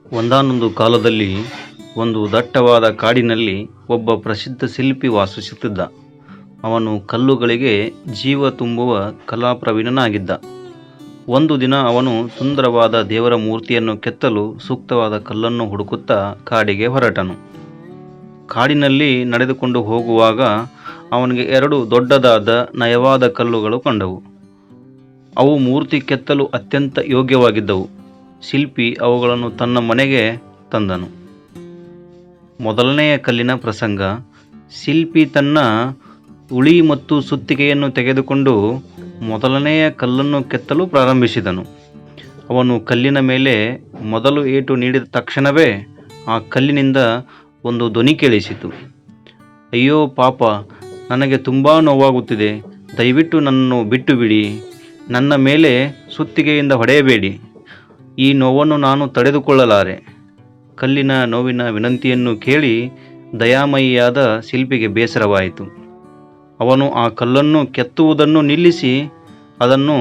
ಒಂದಾನೊಂದು ಕಾಲದಲ್ಲಿ ಒಂದು ದಟ್ಟವಾದ ಕಾಡಿನಲ್ಲಿ ಒಬ್ಬ ಪ್ರಸಿದ್ಧ ಶಿಲ್ಪಿ ವಾಸಿಸುತ್ತಿದ್ದ. ಅವನು ಕಲ್ಲುಗಳಿಗೆ ಜೀವ ತುಂಬುವ ಕಲಾಪ್ರವೀಣನಾಗಿದ್ದ. ಒಂದು ದಿನ ಅವನು ಸುಂದರವಾದ ದೇವರ ಮೂರ್ತಿಯನ್ನು ಕೆತ್ತಲು ಸೂಕ್ತವಾದ ಕಲ್ಲನ್ನು ಹುಡುಕುತ್ತಾ ಕಾಡಿಗೆ ಹೊರಟನು. ಕಾಡಿನಲ್ಲಿ ನಡೆದುಕೊಂಡು ಹೋಗುವಾಗ ಅವನಿಗೆ 2 ದೊಡ್ಡದಾದ ನಯವಾದ ಕಲ್ಲುಗಳು ಕಂಡವು. ಅವು ಮೂರ್ತಿ ಕೆತ್ತಲು ಅತ್ಯಂತ ಯೋಗ್ಯವಾಗಿದ್ದವು. ಶಿಲ್ಪಿ ಅವುಗಳನ್ನು ತನ್ನ ಮನೆಗೆ ತಂದನು. ಮೊದಲನೆಯ ಕಲ್ಲಿನ ಪ್ರಸಂಗ. ಶಿಲ್ಪಿ ತನ್ನ ಉಳಿ ಮತ್ತು ಸುತ್ತಿಗೆಯನ್ನು ತೆಗೆದುಕೊಂಡು ಮೊದಲನೆಯ ಕಲ್ಲನ್ನು ಕೆತ್ತಲು ಪ್ರಾರಂಭಿಸಿದನು. ಅವನು ಕಲ್ಲಿನ ಮೇಲೆ ಮೊದಲು ಏಟು ನೀಡಿದ ತಕ್ಷಣವೇ ಆ ಕಲ್ಲಿನಿಂದ ಒಂದು ಧ್ವನಿ ಕೇಳಿಸಿತು. ಅಯ್ಯೋ ಪಾಪ, ನನಗೆ ತುಂಬ ನೋವಾಗುತ್ತಿದೆ, ದಯವಿಟ್ಟು ನನ್ನನ್ನು ಬಿಟ್ಟು ಬಿಡಿ, ನನ್ನ ಮೇಲೆ ಸುತ್ತಿಗೆಯಿಂದ ಹೊಡೆಯಬೇಡಿ, ಈ ನೋವನ್ನು ನಾನು ತಡೆದುಕೊಳ್ಳಲಾರೆ. ಕಲ್ಲಿನ ನೋವಿನ ವಿನಂತಿಯನ್ನು ಕೇಳಿ ದಯಾಮಯಿಯಾದ ಶಿಲ್ಪಿಗೆ ಬೇಸರವಾಯಿತು. ಅವನು ಆ ಕಲ್ಲನ್ನು ಕೆತ್ತುವುದನ್ನು ನಿಲ್ಲಿಸಿ ಅದನ್ನು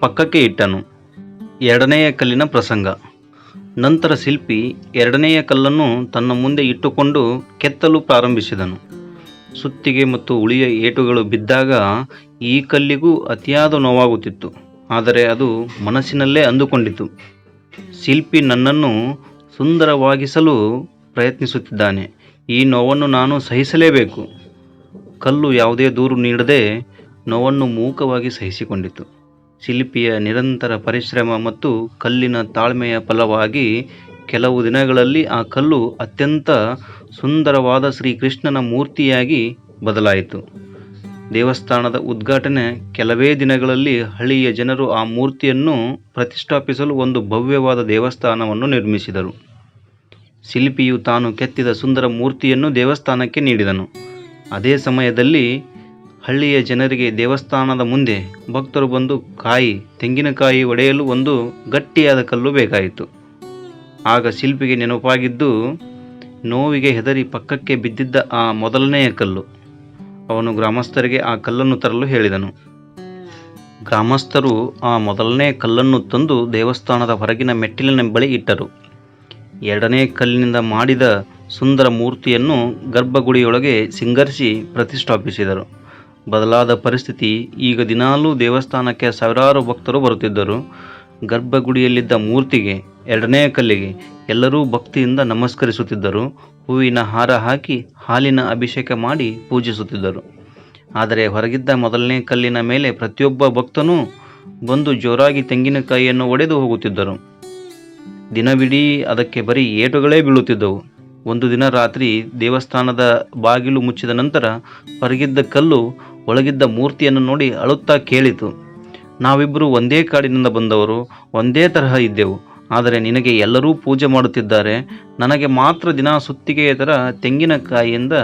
ಪಕ್ಕಕ್ಕೆ ಇಟ್ಟನು. 2ನೆಯ ಕಲ್ಲಿನ ಪ್ರಸಂಗ. ನಂತರ ಶಿಲ್ಪಿ 2ನೆಯ ಕಲ್ಲನ್ನು ತನ್ನ ಮುಂದೆ ಇಟ್ಟುಕೊಂಡು ಕೆತ್ತಲು ಪ್ರಾರಂಭಿಸಿದನು. ಸುತ್ತಿಗೆ ಮತ್ತು ಉಳಿಯ ಏಟುಗಳು ಬಿದ್ದಾಗ ಈ ಕಲ್ಲಿಗೂ ಅತಿಯಾದ ನೋವಾಗುತ್ತಿತ್ತು. ಆದರೆ ಅದು ಮನಸ್ಸಿನಲ್ಲೇ ಅಂದುಕೊಂಡಿತು, ಶಿಲ್ಪಿ ನನ್ನನ್ನು ಸುಂದರವಾಗಿಸಲು ಪ್ರಯತ್ನಿಸುತ್ತಿದ್ದಾನೆ, ಈ ನೋವನ್ನು ನಾನು ಸಹಿಸಲೇಬೇಕು. ಕಲ್ಲು ಯಾವುದೇ ದೂರು ನೀಡದೆ ನೋವನ್ನು ಮೂಕವಾಗಿ ಸಹಿಸಿಕೊಂಡಿತು. ಶಿಲ್ಪಿಯ ನಿರಂತರ ಪರಿಶ್ರಮ ಮತ್ತು ಕಲ್ಲಿನ ತಾಳ್ಮೆಯ ಫಲವಾಗಿ ಕೆಲವು ದಿನಗಳಲ್ಲಿ ಆ ಕಲ್ಲು ಅತ್ಯಂತ ಸುಂದರವಾದ ಶ್ರೀಕೃಷ್ಣನ ಮೂರ್ತಿಯಾಗಿ ಬದಲಾಯಿತು. ದೇವಸ್ಥಾನದ ಉದ್ಘಾಟನೆ ಕೆಲವೇ ದಿನಗಳಲ್ಲಿ ಹಳ್ಳಿಯ ಜನರು ಆ ಮೂರ್ತಿಯನ್ನು ಪ್ರತಿಷ್ಠಾಪಿಸಲು ಒಂದು ಭವ್ಯವಾದ ದೇವಸ್ಥಾನವನ್ನು ನಿರ್ಮಿಸಿದರು. ಶಿಲ್ಪಿಯು ತಾನು ಕೆತ್ತಿದ ಸುಂದರ ಮೂರ್ತಿಯನ್ನು ದೇವಸ್ಥಾನಕ್ಕೆ ನೀಡಿದನು. ಅದೇ ಸಮಯದಲ್ಲಿ ಹಳ್ಳಿಯ ಜನರಿಗೆ ದೇವಸ್ಥಾನದ ಮುಂದೆ ಭಕ್ತರು ಬಂದು ತೆಂಗಿನಕಾಯಿ ಒಡೆಯಲು ಒಂದು ಗಟ್ಟಿಯಾದ ಕಲ್ಲು ಬೇಕಾಯಿತು. ಆಗ ಶಿಲ್ಪಿಗೆ ನೆನಪಾಗಿದ್ದು ನೋವಿಗೆ ಹೆದರಿ ಪಕ್ಕಕ್ಕೆ ಬಿದ್ದಿದ್ದ ಆ ಮೊದಲನೆಯ ಕಲ್ಲು. ಅವನು ಗ್ರಾಮಸ್ಥರಿಗೆ ಆ ಕಲ್ಲನ್ನು ತರಲು ಹೇಳಿದನು. ಗ್ರಾಮಸ್ಥರು ಆ ಮೊದಲನೇ ಕಲ್ಲನ್ನು ತಂದು ದೇವಸ್ಥಾನದ ಹೊರಗಿನ ಮೆಟ್ಟಿಲಿನ ಬಳಿ ಇಟ್ಟರು. 2ನೇ ಕಲ್ಲಿನಿಂದ ಮಾಡಿದ ಸುಂದರ ಮೂರ್ತಿಯನ್ನು ಗರ್ಭಗುಡಿಯೊಳಗೆ ಸಿಂಗರಿಸಿ ಪ್ರತಿಷ್ಠಾಪಿಸಿದರು. ಬದಲಾದ ಪರಿಸ್ಥಿತಿ. ಈಗ ದಿನಾಲೂ ದೇವಸ್ಥಾನಕ್ಕೆ ಸಾವಿರಾರು ಭಕ್ತರು ಬರುತ್ತಿದ್ದರು. ಗರ್ಭಗುಡಿಯಲ್ಲಿದ್ದ ಮೂರ್ತಿಗೆ, 2ನೇ ಕಲ್ಲಿಗೆ ಎಲ್ಲರೂ ಭಕ್ತಿಯಿಂದ ನಮಸ್ಕರಿಸುತ್ತಿದ್ದರು. ಹೂವಿನ ಹಾರ ಹಾಕಿ ಹಾಲಿನ ಅಭಿಷೇಕ ಮಾಡಿ ಪೂಜಿಸುತ್ತಿದ್ದರು. ಆದರೆ ಹೊರಗಿದ್ದ ಮೊದಲನೇ ಕಲ್ಲಿನ ಮೇಲೆ ಪ್ರತಿಯೊಬ್ಬ ಭಕ್ತನೂ ಬಂದು ಜೋರಾಗಿ ತೆಂಗಿನಕಾಯಿಯನ್ನು ಒಡೆದು ಹೋಗುತ್ತಿದ್ದರು. ದಿನವಿಡೀ ಅದಕ್ಕೆ ಬರೀ ಏಟುಗಳೇ ಬೀಳುತ್ತಿದ್ದವು. ಒಂದು ದಿನ ರಾತ್ರಿ ದೇವಸ್ಥಾನದ ಬಾಗಿಲು ಮುಚ್ಚಿದ ನಂತರ ಹೊರಗಿದ್ದ ಕಲ್ಲು ಒಳಗಿದ್ದ ಮೂರ್ತಿಯನ್ನು ನೋಡಿ ಅಳುತ್ತಾ ಕೇಳಿತು, ನಾವಿಬ್ಬರು ಒಂದೇ ಕಾಡಿನಿಂದ ಬಂದವರು, ಒಂದೇ ತರಹ ಇದ್ದೆವು. ಆದರೆ ನಿನಗೆ ಎಲ್ಲರೂ ಪೂಜೆ ಮಾಡುತ್ತಿದ್ದಾರೆ, ನನಗೆ ಮಾತ್ರ ದಿನ ಸುತ್ತಿಗೆಯ ಥರ ತೆಂಗಿನಕಾಯಿಯಿಂದ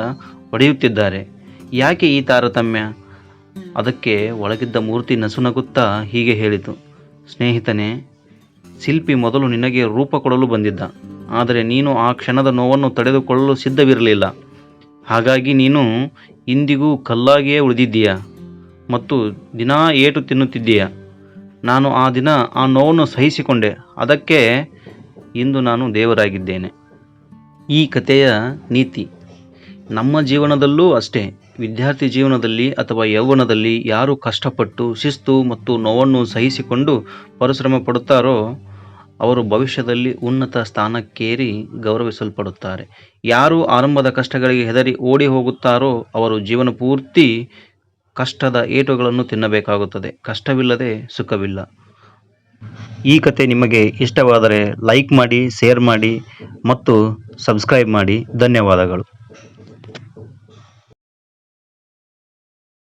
ಹೊಡೆಯುತ್ತಿದ್ದಾರೆ. ಯಾಕೆ ಈ ತಾರತಮ್ಯ? ಅದಕ್ಕೆ ಒಳಗಿದ್ದ ಮೂರ್ತಿ ನಸುನಗುತ್ತಾ ಹೀಗೆ ಹೇಳಿತು, ಸ್ನೇಹಿತನೇ, ಶಿಲ್ಪಿ ಮೊದಲು ನಿನಗೆ ರೂಪ ಕೊಡಲು ಬಂದಿದ್ದ. ಆದರೆ ನೀನು ಆ ಕ್ಷಣದ ನೋವನ್ನು ತಡೆದುಕೊಳ್ಳಲು ಸಿದ್ಧವಿರಲಿಲ್ಲ. ಹಾಗಾಗಿ ನೀನು ಇಂದಿಗೂ ಕಲ್ಲಾಗಿಯೇ ಉಳಿದಿದ್ದೀಯ ಮತ್ತು ದಿನ ಏಟು ತಿನ್ನುತ್ತಿದ್ದೀಯ. ನಾನು ಆ ದಿನ ಆ ನೋವನ್ನು ಸಹಿಸಿಕೊಂಡೆ, ಅದಕ್ಕೆ ಇಂದು ನಾನು ದೇವರಾಗಿದ್ದೇನೆ. ಈ ಕಥೆಯ ನೀತಿ ನಮ್ಮ ಜೀವನದಲ್ಲೂ ಅಷ್ಟೇ. ವಿದ್ಯಾರ್ಥಿ ಜೀವನದಲ್ಲಿ ಅಥವಾ ಯೌವನದಲ್ಲಿ ಯಾರು ಕಷ್ಟಪಟ್ಟು ಶಿಸ್ತು ಮತ್ತು ನೋವನ್ನು ಸಹಿಸಿಕೊಂಡು ಪರಿಶ್ರಮ ಪಡುತ್ತಾರೋ ಅವರು ಭವಿಷ್ಯದಲ್ಲಿ ಉನ್ನತ ಸ್ಥಾನಕ್ಕೇರಿ ಗೌರವಿಸಲ್ಪಡುತ್ತಾರೆ. ಯಾರು ಆರಂಭದ ಕಷ್ಟಗಳಿಗೆ ಹೆದರಿ ಓಡಿ ಹೋಗುತ್ತಾರೋ ಅವರು ಜೀವನ ಪೂರ್ತಿ ಕಷ್ಟದ ಏಟುಗಳನ್ನು ತಿನ್ನಬೇಕಾಗುತ್ತದೆ. ಕಷ್ಟವಿಲ್ಲದೆ ಸುಖವಿಲ್ಲ. ಈ ಕತೆ ನಿಮಗೆ ಇಷ್ಟವಾದರೆ ಲೈಕ್ ಮಾಡಿ, ಶೇರ್ ಮಾಡಿ ಮತ್ತು ಸಬ್ಸ್ಕ್ರೈಬ್ ಮಾಡಿ. ಧನ್ಯವಾದಗಳು.